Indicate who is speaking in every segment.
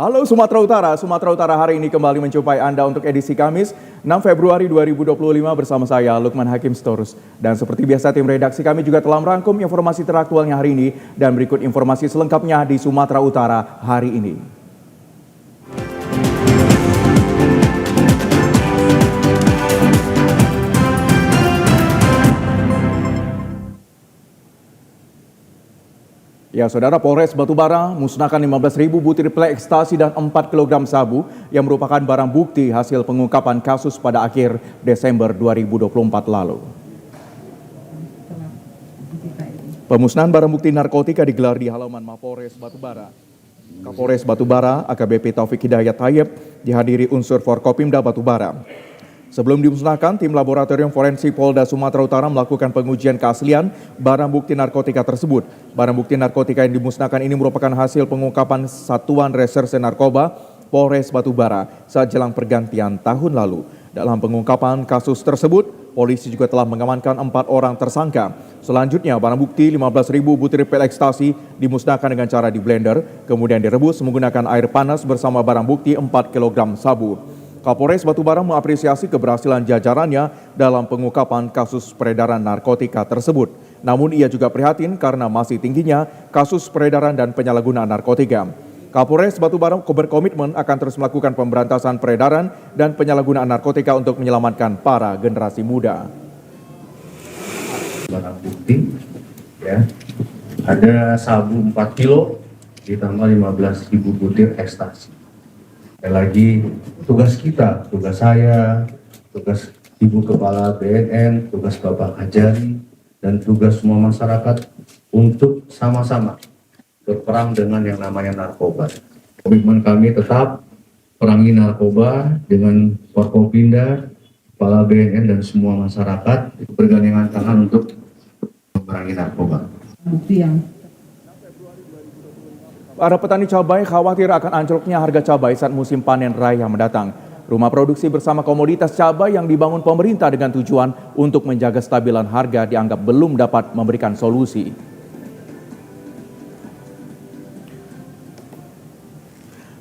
Speaker 1: Halo Sumatera Utara hari ini kembali menjumpai Anda untuk edisi Kamis 6 Februari 2025 bersama saya Lukman Hakim Storus. Dan seperti biasa tim redaksi kami juga telah merangkum informasi teraktualnya hari ini dan berikut informasi selengkapnya di Sumatera Utara hari ini. Ya, Saudara, Polres Batubara musnahkan 15.000 butir pil ekstasi dan 4 kg sabu yang merupakan barang bukti hasil pengungkapan kasus pada akhir Desember 2024 lalu. Pemusnahan barang bukti narkotika digelar di halaman Mapolres Batubara. Kapolres Batubara, AKBP Taufik Hidayat Tayyip, dihadiri unsur Forkopimda Batubara. Sebelum dimusnahkan, tim laboratorium forensik Polda Sumatera Utara melakukan pengujian keaslian barang bukti narkotika tersebut. Barang bukti narkotika yang dimusnahkan ini merupakan hasil pengungkapan Satuan Reserse Narkoba Polres Batubara saat jelang pergantian tahun lalu. Dalam pengungkapan kasus tersebut, polisi juga telah mengamankan 4 orang tersangka. Selanjutnya, barang bukti 15.000 butir pil ekstasi dimusnahkan dengan cara di blender, kemudian direbus menggunakan air panas bersama barang bukti 4 kg sabu. Kapolres Batubara mengapresiasi keberhasilan jajarannya dalam pengungkapan kasus peredaran narkotika tersebut. Namun ia juga prihatin karena masih tingginya kasus peredaran dan penyalahgunaan narkotika. Kapolres Batubara berkomitmen akan terus melakukan pemberantasan peredaran dan penyalahgunaan narkotika untuk menyelamatkan para generasi muda.
Speaker 2: Barang bukti, ya, ada sabu 4 kilo ditambah 15.000 butir ekstasi. Sekali lagi, tugas kita, tugas saya, tugas Ibu Kepala BNN, tugas Bapak Kajari, dan tugas semua masyarakat untuk sama-sama berperang dengan yang namanya narkoba. Komitmen kami tetap perangi narkoba dengan Forkopimda, Kepala BNN, dan semua masyarakat bergandengan tangan untuk memerangi narkoba.
Speaker 1: Para petani cabai khawatir akan anjloknya harga cabai saat musim panen raya mendatang. Rumah produksi bersama komoditas cabai yang dibangun pemerintah dengan tujuan untuk menjaga stabilan harga dianggap belum dapat memberikan solusi.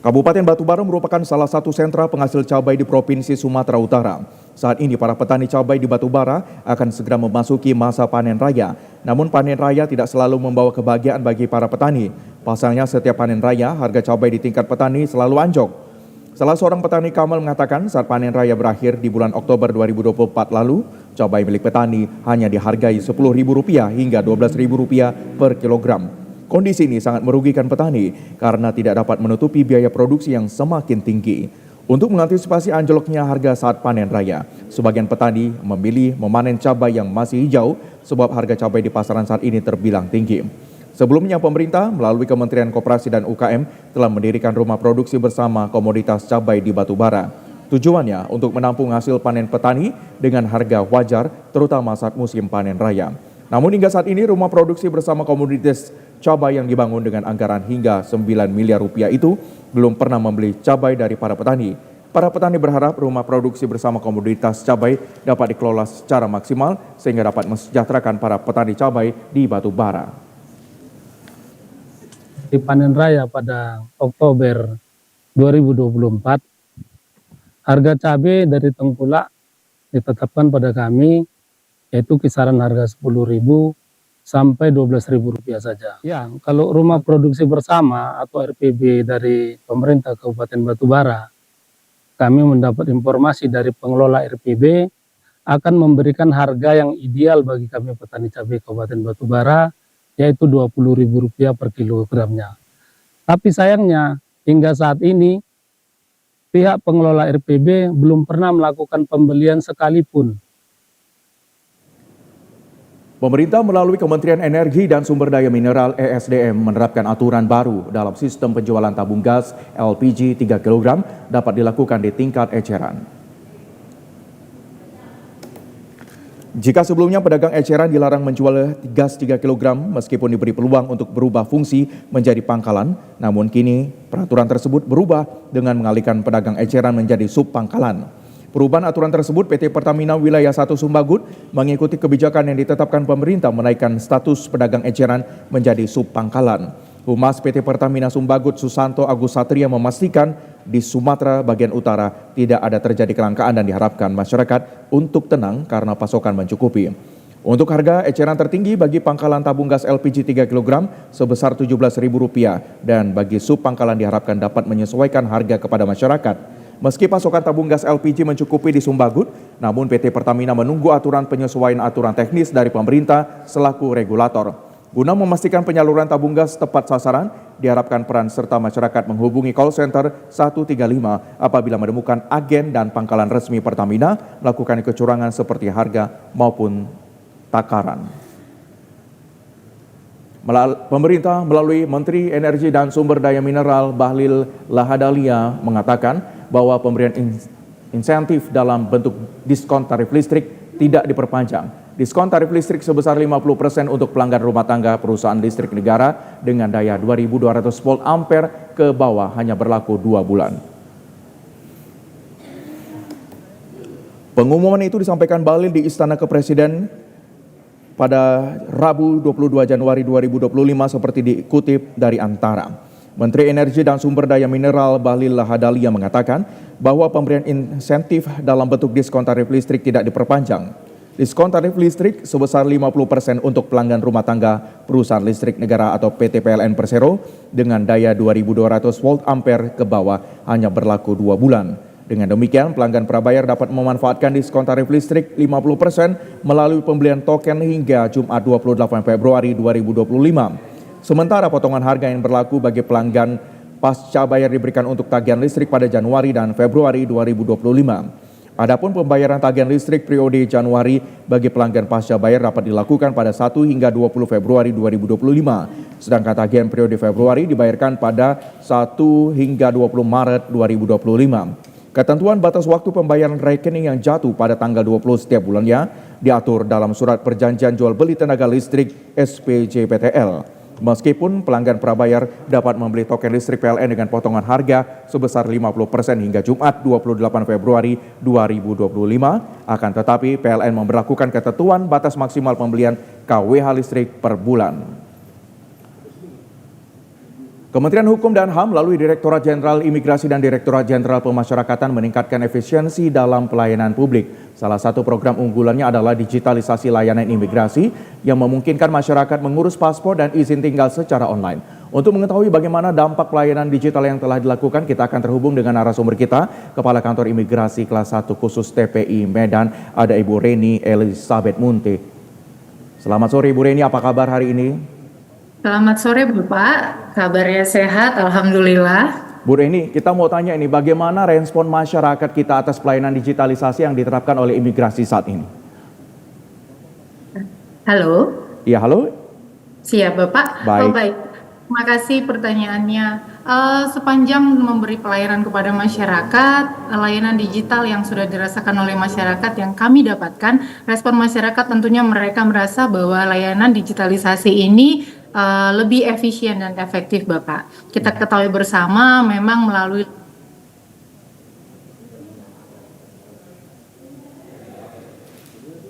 Speaker 1: Kabupaten Batubara merupakan salah satu sentra penghasil cabai di Provinsi Sumatera Utara. Saat ini para petani cabai di Batubara akan segera memasuki masa panen raya. Namun panen raya tidak selalu membawa kebahagiaan bagi para petani. Pasalnya setiap panen raya harga cabai di tingkat petani selalu anjlok. Salah seorang petani Kamal mengatakan saat panen raya berakhir di bulan Oktober 2024 lalu, cabai milik petani hanya dihargai Rp10.000 hingga Rp12.000 per kilogram. Kondisi ini sangat merugikan petani karena tidak dapat menutupi biaya produksi yang semakin tinggi. Untuk mengantisipasi anjloknya harga saat panen raya, sebagian petani memilih memanen cabai yang masih hijau sebab harga cabai di pasaran saat ini terbilang tinggi. Sebelumnya pemerintah melalui Kementerian Koperasi dan UKM telah mendirikan rumah produksi bersama komoditas cabai di Batubara. Tujuannya untuk menampung hasil panen petani dengan harga wajar terutama saat musim panen raya. Namun hingga saat ini rumah produksi bersama komoditas cabai yang dibangun dengan anggaran hingga Rp9 miliar itu belum pernah membeli cabai dari para petani. Para petani berharap rumah produksi bersama komoditas cabai dapat dikelola secara maksimal sehingga dapat mensejahterakan para petani cabai di Batubara.
Speaker 3: Di panen raya pada Oktober 2024, harga cabai dari tengkulak ditetapkan pada kami yaitu kisaran harga Rp10.000 sampai Rp12.000 saja. Ya, kalau rumah produksi bersama atau RPB dari pemerintah Kabupaten Batubara, kami mendapat informasi dari pengelola RPB akan memberikan harga yang ideal bagi kami petani cabai Kabupaten Batubara, yaitu Rp20.000 per kilogramnya. Tapi sayangnya hingga saat ini pihak pengelola RPB belum pernah melakukan pembelian sekalipun.
Speaker 1: Pemerintah melalui Kementerian Energi dan Sumber Daya Mineral ESDM menerapkan aturan baru dalam sistem penjualan tabung gas LPG 3 kg dapat dilakukan di tingkat eceran. Jika sebelumnya pedagang eceran dilarang menjual gas 3 kg meskipun diberi peluang untuk berubah fungsi menjadi pangkalan, namun kini peraturan tersebut berubah dengan mengalihkan pedagang eceran menjadi sub-pangkalan. Perubahan aturan tersebut, PT Pertamina Wilayah 1 Sumbagut mengikuti kebijakan yang ditetapkan pemerintah menaikkan status pedagang eceran menjadi sub-pangkalan. Humas PT Pertamina Sumbagut Susanto Agus Satria memastikan di Sumatera bagian utara tidak ada terjadi kelangkaan dan diharapkan masyarakat untuk tenang karena pasokan mencukupi. Untuk harga eceran tertinggi bagi pangkalan tabung gas LPG 3 kg sebesar Rp17.000 dan bagi sub pangkalan diharapkan dapat menyesuaikan harga kepada masyarakat. Meski pasokan tabung gas LPG mencukupi di Sumbagut, namun PT Pertamina menunggu aturan penyesuaian aturan teknis dari pemerintah selaku regulator. Guna memastikan penyaluran tabung gas tepat sasaran, diharapkan peran serta masyarakat menghubungi call center 135 apabila menemukan agen dan pangkalan resmi Pertamina melakukan kecurangan seperti harga maupun takaran. Pemerintah melalui Menteri Energi dan Sumber Daya Mineral Bahlil Lahadalia mengatakan bahwa pemberian insentif dalam bentuk diskon tarif listrik tidak diperpanjang. Diskon tarif listrik sebesar 50% untuk pelanggan rumah tangga perusahaan listrik negara dengan daya 2.200 volt ampere ke bawah hanya berlaku 2 bulan. Pengumuman itu disampaikan Bahlil di Istana Kepresiden pada Rabu 22 Januari 2025 seperti dikutip dari Antara. Menteri Energi dan Sumber Daya Mineral Bahlil Lahadalia mengatakan bahwa pemberian insentif dalam bentuk diskon tarif listrik tidak diperpanjang. Diskon tarif listrik sebesar 50% untuk pelanggan rumah tangga perusahaan listrik negara atau PT PLN Persero dengan daya 2.200 volt ampere ke bawah hanya berlaku 2 bulan. Dengan demikian, pelanggan prabayar dapat memanfaatkan diskon tarif listrik 50% melalui pembelian token hingga Jumat 28 Februari 2025. Sementara potongan harga yang berlaku bagi pelanggan pasca bayar diberikan untuk tagihan listrik pada Januari dan Februari 2025. Adapun pembayaran tagihan listrik periode Januari bagi pelanggan pasca bayar dapat dilakukan pada 1 hingga 20 Februari 2025. Sedangkan tagihan periode Februari dibayarkan pada 1 hingga 20 Maret 2025. Ketentuan batas waktu pembayaran rekening yang jatuh pada tanggal 20 setiap bulannya diatur dalam Surat Perjanjian Jual Beli Tenaga Listrik SPJPTL. Meskipun pelanggan prabayar dapat membeli token listrik PLN dengan potongan harga sebesar 50% hingga Jumat 28 Februari 2025, akan tetapi PLN memberlakukan ketentuan batas maksimal pembelian KWH listrik per bulan. Kementerian Hukum dan HAM melalui Direktorat Jenderal Imigrasi dan Direktorat Jenderal Pemasyarakatan meningkatkan efisiensi dalam pelayanan publik. Salah satu program unggulannya adalah digitalisasi layanan imigrasi yang memungkinkan masyarakat mengurus paspor dan izin tinggal secara online. Untuk mengetahui bagaimana dampak pelayanan digital yang telah dilakukan, kita akan terhubung dengan narasumber kita, Kepala Kantor Imigrasi Kelas 1 Khusus TPI Medan, ada Ibu Reni Elizabeth Munte. Selamat sore Ibu Reni, apa kabar hari ini?
Speaker 4: Selamat sore Bapak, kabarnya sehat, Alhamdulillah.
Speaker 1: Bu Reni, kita mau tanya ini, bagaimana respon masyarakat kita atas pelayanan digitalisasi yang diterapkan oleh imigrasi saat ini?
Speaker 4: Halo?
Speaker 1: Iya, halo?
Speaker 4: Siap Bapak?
Speaker 1: Baik.
Speaker 4: Oh baik, terima kasih pertanyaannya. Sepanjang memberi pelayanan kepada masyarakat, layanan digital yang sudah dirasakan oleh masyarakat yang kami dapatkan, respon masyarakat tentunya mereka merasa bahwa layanan digitalisasi ini lebih efisien dan efektif Bapak. Kita ketahui bersama memang melalui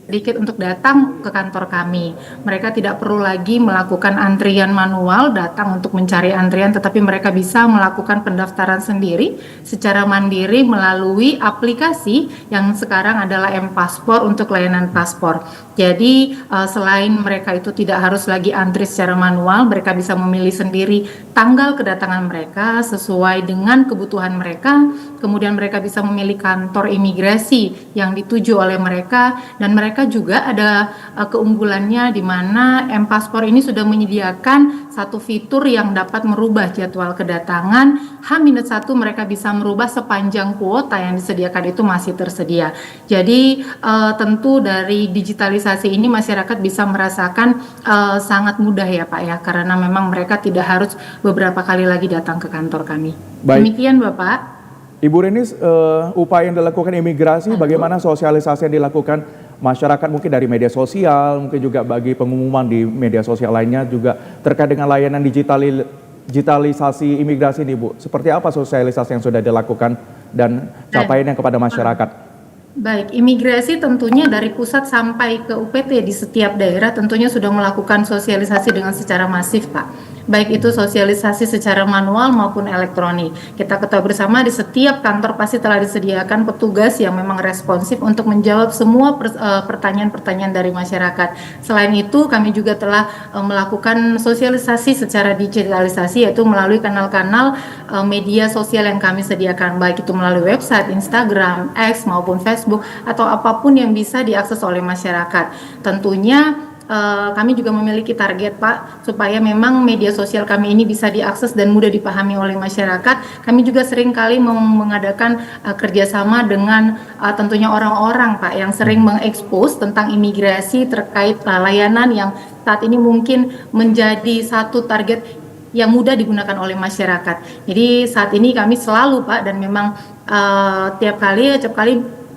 Speaker 4: sedikit untuk datang ke kantor kami. Mereka tidak perlu lagi melakukan antrian manual, datang untuk mencari antrian, tetapi mereka bisa melakukan pendaftaran sendiri secara mandiri melalui aplikasi yang sekarang adalah M-Paspor untuk layanan paspor. Jadi selain mereka itu tidak harus lagi antri secara manual, mereka bisa memilih sendiri tanggal kedatangan mereka sesuai dengan kebutuhan mereka, kemudian mereka bisa memilih kantor imigrasi yang dituju oleh mereka, dan mereka juga ada keunggulannya di mana M-Paspor ini sudah menyediakan satu fitur yang dapat merubah jadwal kedatangan. H-1 mereka bisa merubah sepanjang kuota yang disediakan itu masih tersedia. Jadi tentu dari digitalisasi ini masyarakat bisa merasakan sangat mudah ya Pak ya, karena memang mereka tidak harus beberapa kali lagi datang ke kantor kami.
Speaker 1: Baik.
Speaker 4: Demikian Bapak.
Speaker 1: Ibu Reni, upaya yang dilakukan imigrasi, bagaimana sosialisasi yang dilakukan masyarakat mungkin dari media sosial, mungkin juga bagi pengumuman di media sosial lainnya juga terkait dengan layanan digitalisasi imigrasi ini Bu. Seperti apa sosialisasi yang sudah dilakukan dan capaian yang kepada masyarakat?
Speaker 4: Baik, imigrasi tentunya dari pusat sampai ke UPT di setiap daerah tentunya sudah melakukan sosialisasi dengan secara masif Pak. baik itu sosialisasi secara manual maupun elektronik. Kita ketahui bersama di setiap kantor pasti telah disediakan petugas yang memang responsif untuk menjawab semua pertanyaan-pertanyaan dari masyarakat. Selain itu, kami juga telah melakukan sosialisasi secara digitalisasi, yaitu melalui kanal-kanal media sosial yang kami sediakan, baik itu melalui website, Instagram, X maupun Facebook, atau apapun yang bisa diakses oleh masyarakat. Tentunya kami juga memiliki target, Pak, supaya memang media sosial kami ini bisa diakses dan mudah dipahami oleh masyarakat. Kami juga sering kali mengadakan kerjasama dengan tentunya orang-orang, Pak, yang sering mengekspos tentang imigrasi terkait layanan yang saat ini mungkin menjadi satu target yang mudah digunakan oleh masyarakat. Jadi saat ini kami selalu, Pak, dan memang tiap kali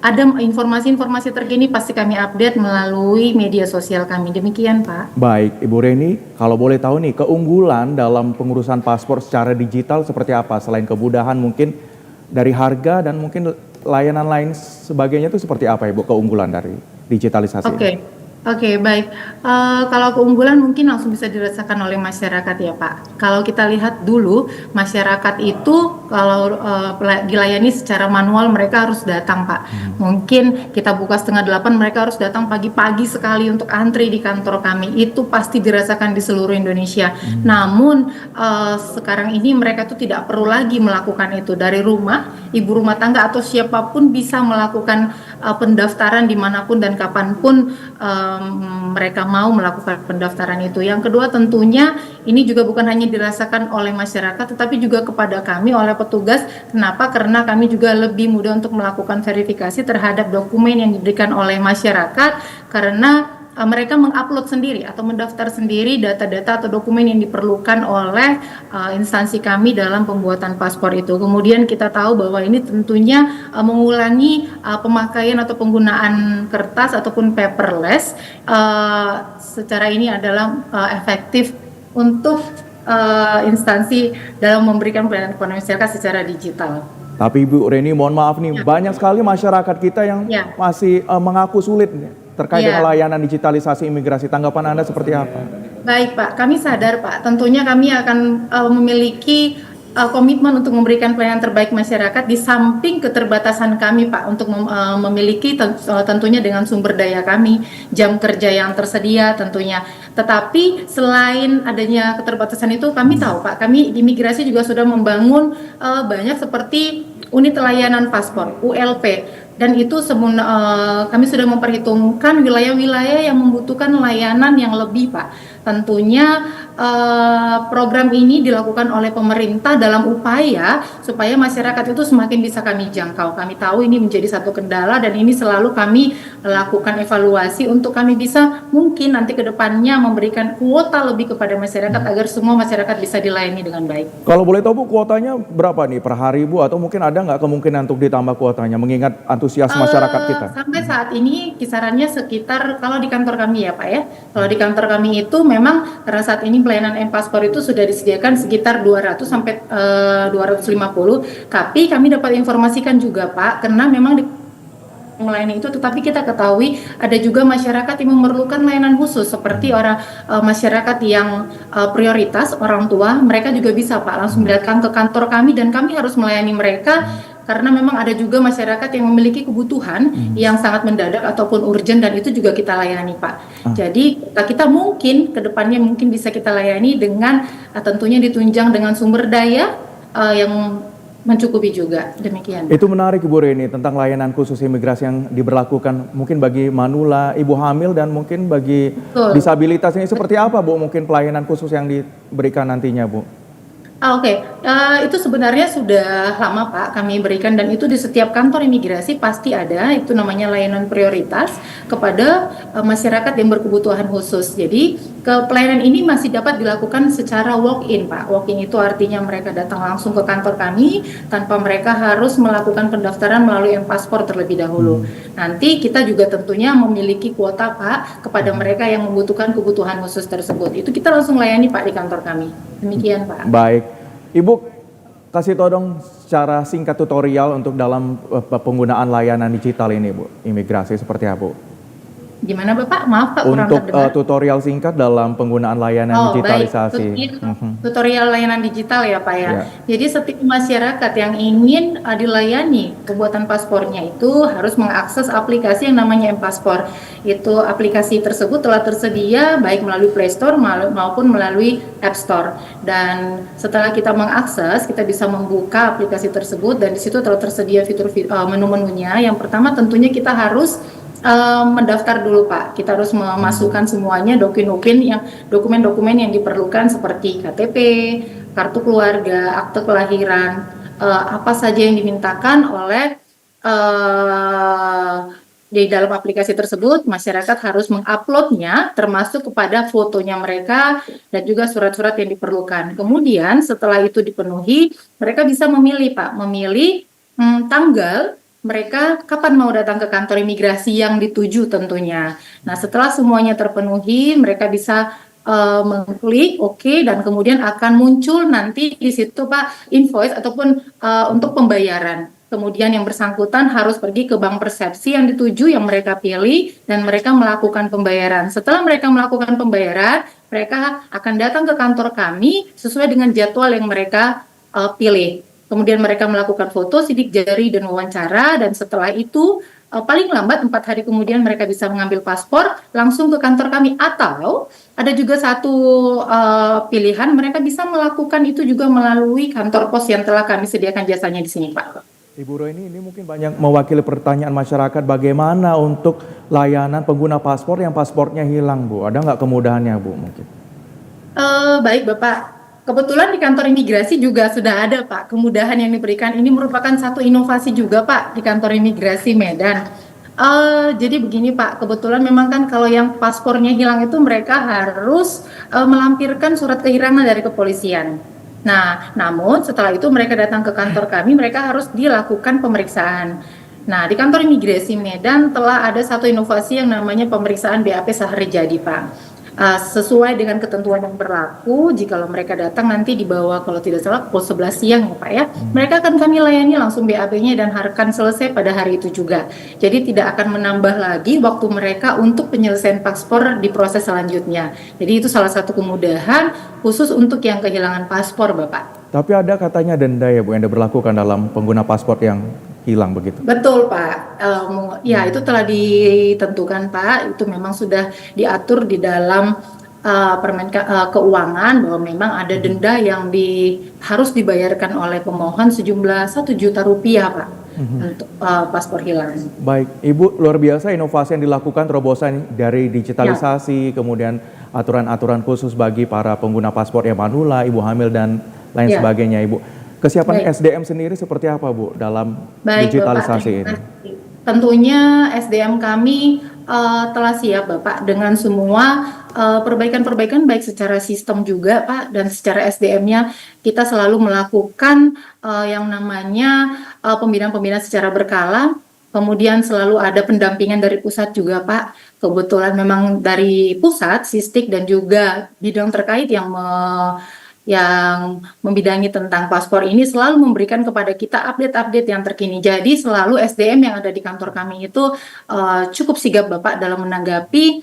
Speaker 4: ada informasi-informasi terkini pasti kami update melalui media sosial kami. Demikian, Pak.
Speaker 1: Baik, Ibu Reni, kalau boleh tahu nih, keunggulan dalam pengurusan paspor secara digital seperti apa? Selain kemudahan mungkin dari harga dan mungkin layanan lain sebagainya itu seperti apa, Ibu, keunggulan dari digitalisasi ini?
Speaker 4: Oke, baik. Kalau keunggulan mungkin langsung bisa dirasakan oleh masyarakat ya, Pak. Kalau kita lihat dulu, masyarakat itu kalau dilayani secara manual mereka harus datang, Pak. Mungkin kita buka 7:30, mereka harus datang pagi-pagi sekali untuk antri di kantor kami. Itu pasti dirasakan di seluruh Indonesia. Namun sekarang ini mereka tuh tidak perlu lagi melakukan itu dari rumah. Ibu rumah tangga atau siapapun bisa melakukan pendaftaran dimanapun dan kapanpun mereka mau melakukan pendaftaran itu. Yang kedua, tentunya ini juga bukan hanya dirasakan oleh masyarakat, tetapi juga kepada kami oleh petugas. Kenapa? Karena kami juga lebih mudah untuk melakukan verifikasi terhadap dokumen yang diberikan oleh masyarakat, karena mereka mengupload sendiri atau mendaftar sendiri data-data atau dokumen yang diperlukan oleh instansi kami dalam pembuatan paspor itu. Kemudian kita tahu bahwa ini tentunya mengulangi pemakaian atau penggunaan kertas ataupun paperless. Secara ini adalah efektif untuk instansi dalam memberikan pelayanan kepada masyarakat secara digital.
Speaker 1: Tapi Ibu Reni, mohon maaf nih, banyak sekali masyarakat kita yang masih mengaku sulit terkait dengan layanan digitalisasi imigrasi. Tanggapan Anda seperti apa?
Speaker 4: Baik, Pak, kami sadar, Pak. Tentunya kami akan memiliki komitmen untuk memberikan pelayanan terbaik masyarakat di samping keterbatasan kami, Pak, untuk memiliki tentunya dengan sumber daya kami, jam kerja yang tersedia tentunya. Tetapi selain adanya keterbatasan itu, kami tahu, Pak, kami di imigrasi juga sudah membangun banyak seperti unit layanan paspor, ULP. Dan itu kami sudah memperhitungkan wilayah-wilayah yang membutuhkan layanan yang lebih, Pak. Tentunya program ini dilakukan oleh pemerintah dalam upaya supaya masyarakat itu semakin bisa kami jangkau. Kami tahu ini menjadi satu kendala dan ini selalu kami lakukan evaluasi untuk kami bisa mungkin nanti ke depannya memberikan kuota lebih kepada masyarakat agar semua masyarakat bisa dilayani dengan baik.
Speaker 1: Kalau boleh tahu, Bu, kuotanya berapa nih per hari, Bu? Atau mungkin ada nggak kemungkinan untuk ditambah kuotanya mengingat antusias masyarakat kita?
Speaker 4: Sampai saat ini kisarannya sekitar, kalau di kantor kami ya, Pak ya, kalau di kantor kami itu memang karena saat ini pelayanan M-Paspor itu sudah disediakan sekitar 200 sampai 250, tapi kami dapat informasikan juga, Pak, karena memang di melayani itu, tetapi kita ketahui ada juga masyarakat yang memerlukan layanan khusus seperti masyarakat yang prioritas, orang tua, mereka juga bisa, Pak, langsung datang ke kantor kami dan kami harus melayani mereka. Karena memang ada juga masyarakat yang memiliki kebutuhan yang sangat mendadak ataupun urgent dan itu juga kita layani, Pak. Jadi kita mungkin ke depannya mungkin bisa kita layani dengan tentunya ditunjang dengan sumber daya yang mencukupi juga. Demikian.
Speaker 1: Itu menarik, Ibu Reni, tentang layanan khusus imigrasi yang diberlakukan mungkin bagi manula, ibu hamil dan mungkin bagi disabilitas. Ini seperti apa, Bu, mungkin pelayanan khusus yang diberikan nantinya, Bu?
Speaker 4: Itu sebenarnya sudah lama, Pak, kami berikan dan itu di setiap kantor imigrasi pasti ada, itu namanya layanan prioritas kepada masyarakat yang berkebutuhan khusus. Jadi pelayanan ini masih dapat dilakukan secara walk-in, Pak. Walk-in itu artinya mereka datang langsung ke kantor kami tanpa mereka harus melakukan pendaftaran melalui M-Paspor terlebih dahulu. Nanti kita juga tentunya memiliki kuota, Pak, kepada mereka yang membutuhkan kebutuhan khusus tersebut. Itu kita langsung layani, Pak, di kantor kami. Demikian, Pak.
Speaker 1: Baik. Ibu, kasih tahu dong secara singkat tutorial untuk dalam penggunaan layanan digital ini, Bu, imigrasi seperti apa, Bu?
Speaker 4: Gimana Bapak? Maaf Pak, kurang
Speaker 1: Untuk
Speaker 4: terdengar.
Speaker 1: tutorial singkat dalam penggunaan layanan
Speaker 4: Oh, baik.
Speaker 1: digitalisasi.
Speaker 4: Tutorial layanan digital ya, Pak ya.
Speaker 1: Ya.
Speaker 4: Jadi setiap masyarakat yang ingin dilayani pembuatan paspornya itu harus mengakses aplikasi yang namanya M-Paspor. Itu aplikasi tersebut telah tersedia baik melalui Play Store maupun melalui App Store. Dan setelah kita mengakses, kita bisa membuka aplikasi tersebut dan di situ telah tersedia fitur menu-menunya. Yang pertama tentunya kita harus mendaftar dulu Pak. Kita harus memasukkan semuanya dokumen-dokumen yang diperlukan seperti KTP, kartu keluarga, akte kelahiran, apa saja yang dimintakan oleh di dalam aplikasi tersebut. Masyarakat harus menguploadnya termasuk kepada fotonya mereka dan juga surat-surat yang diperlukan. Kemudian setelah itu dipenuhi, mereka bisa memilih Pak, tanggal mereka kapan mau datang ke kantor imigrasi yang dituju tentunya. Nah, setelah semuanya terpenuhi, mereka bisa mengklik OK dan kemudian akan muncul nanti di situ Pak invoice ataupun untuk pembayaran. Kemudian yang bersangkutan harus pergi ke bank persepsi yang dituju yang mereka pilih dan mereka melakukan pembayaran. Setelah mereka melakukan pembayaran, mereka akan datang ke kantor kami sesuai dengan jadwal yang mereka pilih. Kemudian mereka melakukan foto, sidik jari, dan wawancara, dan setelah itu paling lambat 4 hari kemudian mereka bisa mengambil paspor langsung ke kantor kami. Atau ada juga satu pilihan, mereka bisa melakukan itu juga melalui kantor pos yang telah kami sediakan jasanya di sini Pak.
Speaker 1: Ibu Roini, ini mungkin banyak mewakili pertanyaan masyarakat bagaimana untuk layanan pengguna paspor yang paspornya hilang Bu. Ada nggak kemudahannya Bu mungkin?
Speaker 4: Baik Bapak. Kebetulan di kantor imigrasi juga sudah ada Pak kemudahan yang diberikan. Ini merupakan satu inovasi juga Pak di kantor imigrasi Medan. Jadi begini Pak, kebetulan memang kan kalau yang paspornya hilang itu mereka harus melampirkan surat kehilangan dari kepolisian. Nah, namun setelah itu mereka datang ke kantor kami, mereka harus dilakukan pemeriksaan. Nah, di kantor imigrasi Medan telah ada satu inovasi yang namanya pemeriksaan BAP sehari jadi Pak. Sesuai dengan ketentuan yang berlaku, jikalau mereka datang nanti dibawa kalau tidak salah pukul 11 siang ya Pak ya, mereka akan kami layani langsung BAP-nya dan akan selesai pada hari itu juga. Jadi tidak akan menambah lagi waktu mereka untuk penyelesaian paspor di proses selanjutnya. Jadi itu salah satu kemudahan khusus untuk yang kehilangan paspor Bapak.
Speaker 1: Tapi ada katanya denda ya Bu yang diberlakukan dalam pengguna paspor yang hilang begitu.
Speaker 4: Betul Pak, ya itu telah ditentukan Pak, itu memang sudah diatur di dalam Permen Keuangan bahwa memang ada denda yang harus dibayarkan oleh pemohon sejumlah 1 juta rupiah Pak untuk paspor hilang.
Speaker 1: Baik, Ibu luar biasa inovasi yang dilakukan terobosan dari digitalisasi, kemudian aturan-aturan khusus bagi para pengguna paspor yang manula, ibu hamil dan lain sebagainya Ibu. Kesiapan SDM sendiri seperti apa Bu dalam digitalisasi ini?
Speaker 4: Tentunya SDM kami telah siap Bapak dengan semua perbaikan-perbaikan baik secara sistem juga Pak dan secara SDM-nya kita selalu melakukan yang namanya pembinaan-pembinaan secara berkala. Kemudian selalu ada pendampingan dari pusat juga Pak. Kebetulan memang dari pusat, Sistik dan juga bidang terkait yang membidangi tentang paspor ini selalu memberikan kepada kita update-update yang terkini. Jadi selalu SDM yang ada di kantor kami itu cukup sigap Bapak dalam menanggapi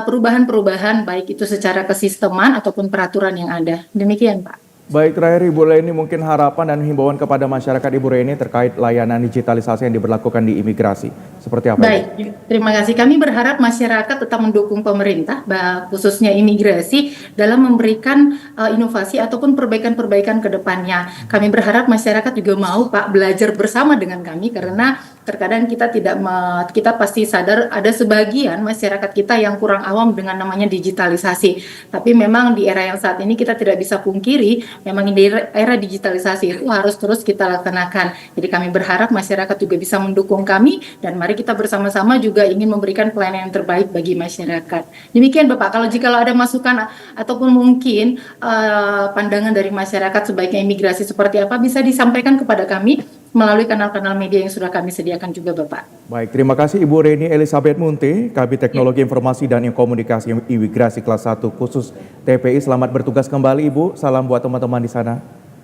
Speaker 4: perubahan-perubahan baik itu secara kesisteman ataupun peraturan yang ada. Demikian Pak.
Speaker 1: Baik, terakhir Ibu Leni mungkin harapan dan himbauan kepada masyarakat Ibu Leni terkait layanan digitalisasi yang diberlakukan di imigrasi. Seperti apa?
Speaker 4: Baik, terima kasih. Kami berharap masyarakat tetap mendukung pemerintah, khususnya imigrasi, dalam memberikan inovasi ataupun perbaikan-perbaikan ke depannya. Kami berharap masyarakat juga mau Pak belajar bersama dengan kami karena terkadang kita pasti sadar ada sebagian masyarakat kita yang kurang awam dengan namanya digitalisasi. Tapi memang di era yang saat ini kita tidak bisa pungkiri, memang di era digitalisasi itu harus terus kita laksanakan. Jadi kami berharap masyarakat juga bisa mendukung kami dan mari kita bersama-sama juga ingin memberikan pelayanan yang terbaik bagi masyarakat. Demikian Bapak, jikalau ada masukan ataupun mungkin pandangan dari masyarakat sebaiknya imigrasi seperti apa bisa disampaikan kepada kami melalui kanal-kanal media yang sudah kami sediakan juga Bapak.
Speaker 1: Baik, terima kasih Ibu Reni Elizabeth Munte, Kabid Teknologi Informasi dan Komunikasi Imigrasi kelas 1 khusus TPI. Selamat bertugas kembali Ibu, salam buat teman-teman di sana.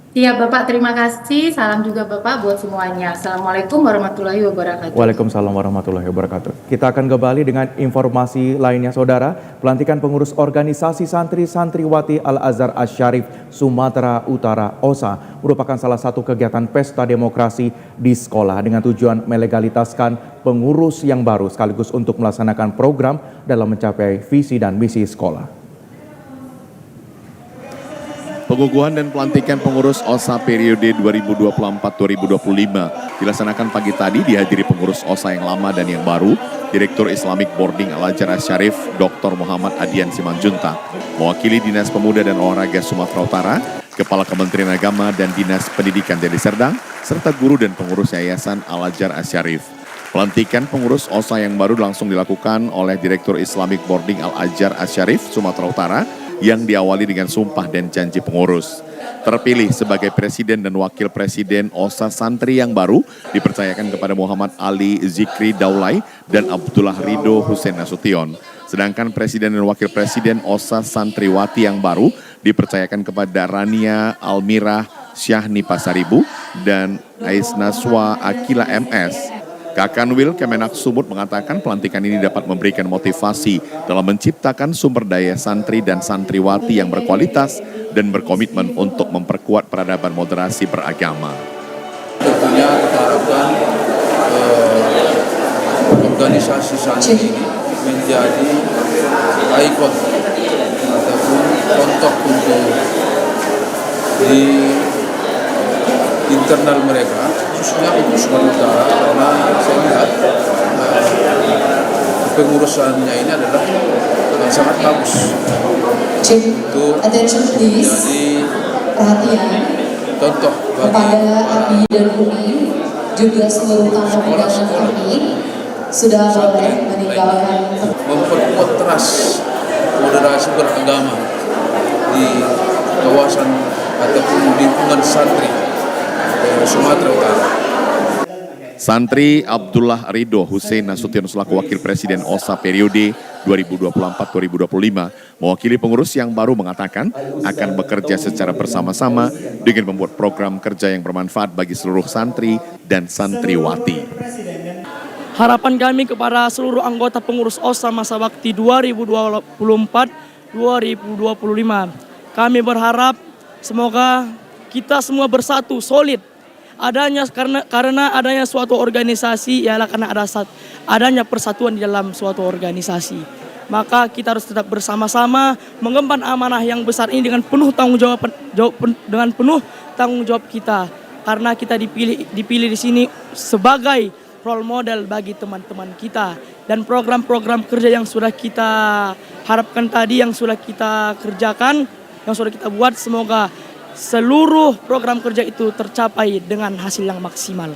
Speaker 4: Iya Bapak, terima kasih. Salam juga Bapak buat semuanya. Assalamualaikum warahmatullahi wabarakatuh.
Speaker 1: Waalaikumsalam warahmatullahi wabarakatuh. Kita akan kembali dengan informasi lainnya, Saudara. Pelantikan pengurus organisasi santri santriwati Al-Azhar Asy-Syarif Sumatera Utara (OSA) merupakan salah satu kegiatan pesta demokrasi di sekolah dengan tujuan melegalitaskan pengurus yang baru sekaligus untuk melaksanakan program dalam mencapai visi dan misi sekolah.
Speaker 5: Pengukuhan dan pelantikan pengurus OSA periode 2024-2025 dilaksanakan pagi tadi dihadiri pengurus OSA yang lama dan yang baru, Direktur Islamic Boarding Al-Azhar Asy-Syarif Dr. Muhammad Adian Simanjuntak, mewakili Dinas Pemuda dan Olahraga Sumatera Utara, Kepala Kementerian Agama dan Dinas Pendidikan Deli Serdang, serta guru dan pengurus Yayasan Al-Azhar Asy-Syarif. Pelantikan pengurus OSA yang baru langsung dilakukan oleh Direktur Islamic Boarding Al-Azhar Asy-Syarif Sumatera Utara yang diawali dengan sumpah dan janji pengurus. Terpilih sebagai Presiden dan Wakil Presiden OSA Santri yang baru dipercayakan kepada Muhammad Ali Zikri Daulay dan Abdullah Ridho Hussein Nasution. Sedangkan Presiden dan Wakil Presiden OSA Santriwati yang baru dipercayakan kepada Rania Almirah Syahni Pasaribu dan Aisnaswa Akila MS. Kakanwil Kemenak Sumut mengatakan pelantikan ini dapat memberikan motivasi dalam menciptakan sumber daya santri dan santriwati yang berkualitas dan berkomitmen untuk memperkuat peradaban moderasi beragama.
Speaker 6: Tentunya kita harapkan organisasi santri ini menjadi ikon ataupun contoh untuk di internal mereka, khususnya untuk Sumatera Utara, karena saya lihat pengurusannya ini adalah sangat bagus. Untuk menjadi contoh bagi
Speaker 7: Abi dan Umi, juga seluruh tamu undangan kami sudah boleh meninggalkan
Speaker 6: memperkuat trust moderasi beragama di kawasan ataupun lingkungan santri Sumatera Utara.
Speaker 5: Santri Abdullah Ridho Hussein Nasution selaku Wakil Presiden OSA periode 2024-2025 mewakili pengurus yang baru mengatakan akan bekerja secara bersama-sama dengan membuat program kerja yang bermanfaat bagi seluruh santri dan santriwati.
Speaker 8: Harapan kami kepada seluruh anggota pengurus OSA masa bakti 2024-2025. Kami berharap semoga kita semua bersatu, solid. Karena adanya suatu organisasi ialah karena adanya persatuan di dalam suatu organisasi. Maka kita harus tetap bersama-sama mengemban amanah yang besar ini dengan penuh tanggung jawab kita. Karena kita dipilih di sini sebagai role model bagi teman-teman kita, dan program-program kerja yang sudah kita harapkan tadi, yang sudah kita kerjakan, yang sudah kita buat, semoga seluruh program kerja itu tercapai dengan hasil yang maksimal.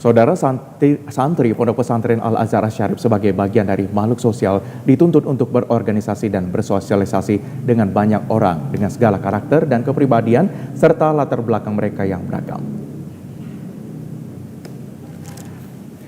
Speaker 1: Saudara, santri Pondok Pesantren Al-Azhar Asy-Syarif sebagai bagian dari makhluk sosial dituntut untuk berorganisasi dan bersosialisasi dengan banyak orang dengan segala karakter dan kepribadian serta latar belakang mereka yang beragam.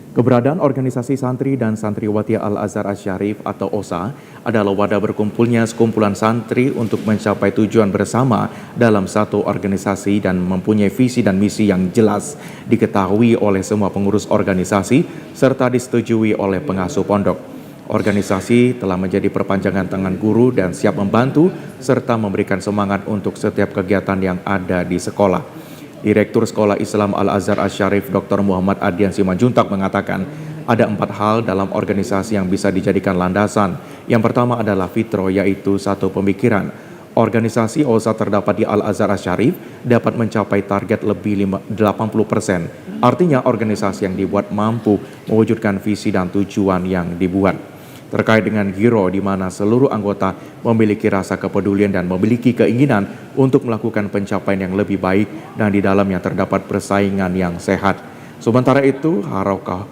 Speaker 1: Keberadaan organisasi santri dan santriwati Al-Azhar Asy-Syarif atau OSA adalah wadah berkumpulnya sekumpulan santri untuk mencapai tujuan bersama dalam satu organisasi dan mempunyai visi dan misi yang jelas, diketahui oleh semua pengurus organisasi serta disetujui oleh pengasuh pondok. Organisasi telah menjadi perpanjangan tangan guru dan siap membantu serta memberikan semangat untuk setiap kegiatan yang ada di sekolah. Direktur Sekolah Islam Al-Azhar Asy-Syarif Dr. Muhammad Adian Simanjuntak mengatakan ada 4 hal dalam organisasi yang bisa dijadikan landasan. Yang pertama adalah fitro, yaitu satu pemikiran. Organisasi OSA terdapat di Al-Azhar Asy-Syarif dapat mencapai target lebih 80%. Artinya organisasi yang dibuat mampu mewujudkan visi dan tujuan yang dibuat. Terkait dengan Giro, di mana seluruh anggota memiliki rasa kepedulian dan memiliki keinginan untuk melakukan pencapaian yang lebih baik dan di dalamnya terdapat persaingan yang sehat. Sementara itu, Harokah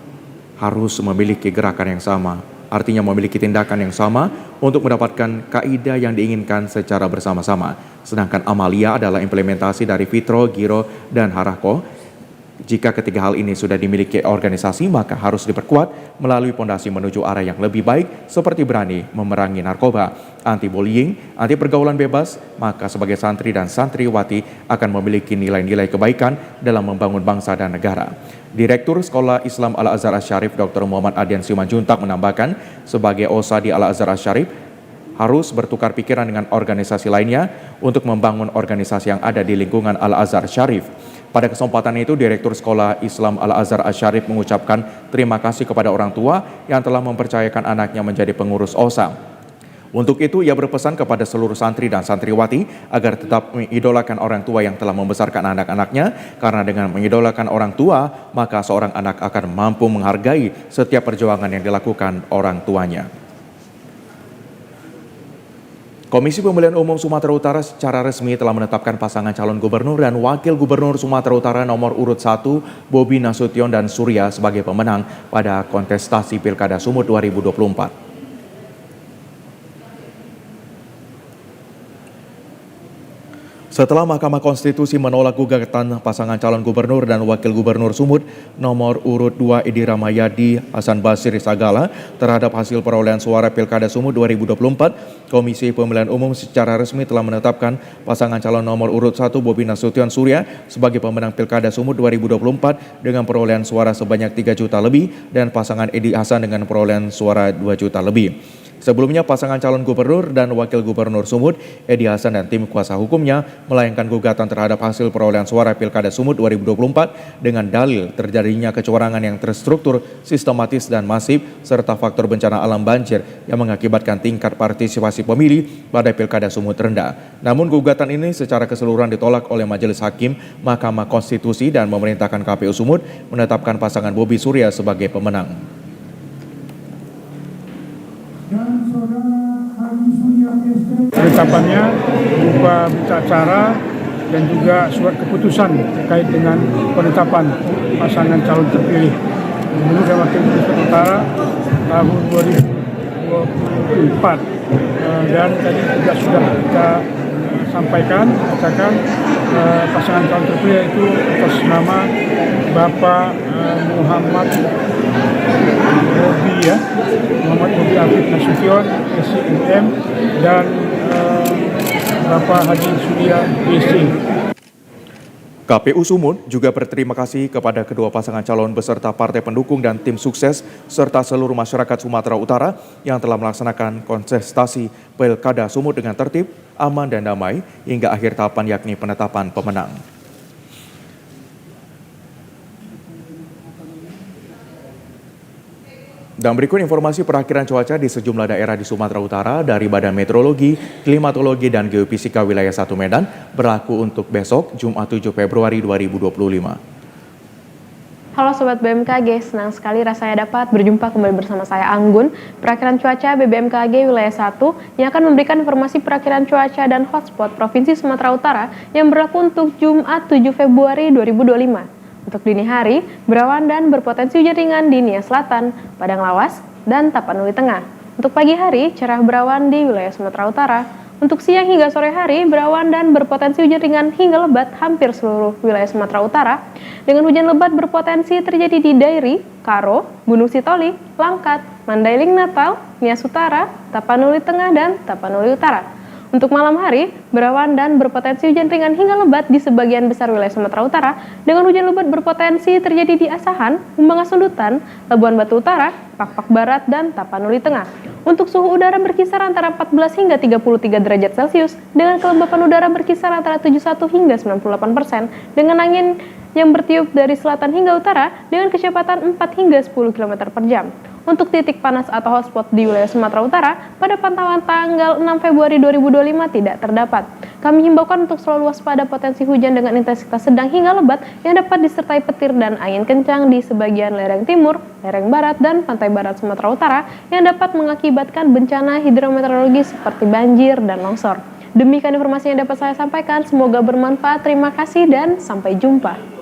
Speaker 1: harus memiliki gerakan yang sama, artinya memiliki tindakan yang sama untuk mendapatkan kaidah yang diinginkan secara bersama-sama. Sedangkan Amalia adalah implementasi dari Fitro, Giro, dan Haroko Jika ketiga hal ini sudah dimiliki organisasi, maka harus diperkuat melalui pondasi menuju arah yang lebih baik seperti berani memerangi narkoba, anti-bullying, anti pergaulan bebas, maka sebagai santri dan santriwati akan memiliki nilai-nilai kebaikan dalam membangun bangsa dan negara. Direktur Sekolah Islam Al-Azhar Asy-Syarif Dr. Muhammad Adian Simanjuntak menambahkan, sebagai OSA di Al-Azhar Asy-Syarif harus bertukar pikiran dengan organisasi lainnya untuk membangun organisasi yang ada di lingkungan Al-Azhar Syarif. Pada kesempatan itu, Direktur Sekolah Islam Al-Azhar Asy-Syarif mengucapkan terima kasih kepada orang tua yang telah mempercayakan anaknya menjadi pengurus OSA. Untuk itu, ia berpesan kepada seluruh santri dan santriwati agar tetap mengidolakan orang tua yang telah membesarkan anak-anaknya, karena dengan mengidolakan orang tua, maka seorang anak akan mampu menghargai setiap perjuangan yang dilakukan orang tuanya. Komisi Pemilihan Umum Sumatera Utara secara resmi telah menetapkan pasangan calon gubernur dan wakil gubernur Sumatera Utara nomor urut 1 Bobi Nasution dan Surya sebagai pemenang pada kontestasi Pilkada Sumut 2024. Setelah Mahkamah Konstitusi menolak gugatan pasangan calon gubernur dan wakil gubernur Sumut nomor urut 2 Edi Ramayadi Hasan Basir Sagala terhadap hasil perolehan suara Pilkada Sumut 2024, Komisi Pemilihan Umum secara resmi telah menetapkan pasangan calon nomor urut 1 Bobi Nasution Surya sebagai pemenang Pilkada Sumut 2024 dengan perolehan suara sebanyak 3 juta lebih dan pasangan Edi Hasan dengan perolehan suara 2 juta lebih. Sebelumnya, pasangan calon gubernur dan wakil gubernur Sumut, Edi Hasan dan tim kuasa hukumnya melayangkan gugatan terhadap hasil perolehan suara Pilkada Sumut 2024 dengan dalil terjadinya kecurangan yang terstruktur, sistematis dan masif, serta faktor bencana alam banjir yang mengakibatkan tingkat partisipasi pemilih pada Pilkada Sumut rendah. Namun gugatan ini secara keseluruhan ditolak oleh Majelis Hakim Mahkamah Konstitusi dan memerintahkan KPU Sumut menetapkan pasangan Bobi Surya sebagai pemenang.
Speaker 9: Penetapannya berupa berita acara dan juga surat keputusan terkait dengan penetapan pasangan calon terpilih gubernur dan wakil gubernur Utara tahun 2024. Dan tadi juga sudah kita sampaikan, katakan pasangan calon terpilih itu atas nama Bapak Muhammad Bobi Afif Nasution, SCMM, dan Bapak Haji Surya, BC.
Speaker 1: KPU Sumut juga berterima kasih kepada kedua pasangan calon beserta partai pendukung dan tim sukses serta seluruh masyarakat Sumatera Utara yang telah melaksanakan kontestasi Pilkada Sumut dengan tertib, aman dan damai hingga akhir tahapan yakni penetapan pemenang. Dan berikut informasi perakhiran cuaca di sejumlah daerah di Sumatera Utara dari Badan Meteorologi, Klimatologi, dan Geofisika Wilayah 1 Medan berlaku untuk besok, Jumat 7 Februari 2025.
Speaker 10: Halo Sobat BMKG, senang sekali rasanya dapat berjumpa kembali bersama saya Anggun, perakhiran cuaca BBMKG Wilayah 1 yang akan memberikan informasi perakhiran cuaca dan hotspot Provinsi Sumatera Utara yang berlaku untuk Jumat 7 Februari 2025. Untuk dini hari, berawan dan berpotensi hujan ringan di Nia Selatan, Padang Lawas, dan Tapanuli Tengah. Untuk pagi hari, cerah berawan di wilayah Sumatera Utara. Untuk siang hingga sore hari, berawan dan berpotensi hujan ringan hingga lebat hampir seluruh wilayah Sumatera Utara. Dengan hujan lebat berpotensi terjadi di Dairi, Karo, Gunung Sitoli, Langkat, Mandailing Natal, Nias Utara, Tapanuli Tengah, dan Tapanuli Utara. Untuk malam hari, berawan dan berpotensi hujan ringan hingga lebat di sebagian besar wilayah Sumatera Utara, dengan hujan lebat berpotensi terjadi di Asahan, Humbang Asundutan, Labuan Batu Utara, Pakpak Barat, dan Tapanuli Tengah. Untuk suhu udara berkisar antara 14 hingga 33 derajat Celcius, dengan kelembapan udara berkisar antara 71 hingga 98%, dengan angin yang bertiup dari selatan hingga utara dengan kecepatan 4 hingga 10 km per jam. Untuk titik panas atau hotspot di wilayah Sumatera Utara, pada pantauan tanggal 6 Februari 2025 tidak terdapat. Kami himbaukan untuk selalu waspada potensi hujan dengan intensitas sedang hingga lebat yang dapat disertai petir dan angin kencang di sebagian lereng timur, lereng barat, dan pantai barat Sumatera Utara yang dapat mengakibatkan bencana hidrometeorologi seperti banjir dan longsor. Demikian informasi yang dapat saya sampaikan, semoga bermanfaat. Terima kasih dan sampai jumpa.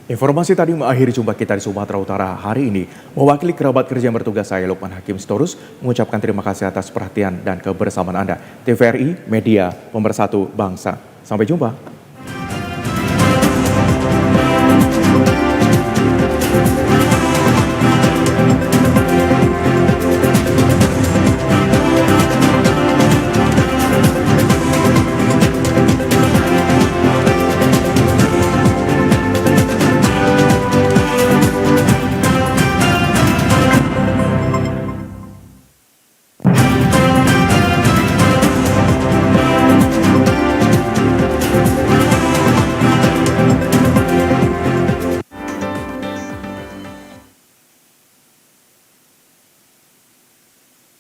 Speaker 1: Informasi tadi mengakhiri jumpa kita di Sumatera Utara hari ini. Mewakili kerabat kerja yang bertugas, saya Lukman Hakim Sitorus mengucapkan terima kasih atas perhatian dan kebersamaan Anda. TVRI, Media Pemersatu Bangsa. Sampai jumpa.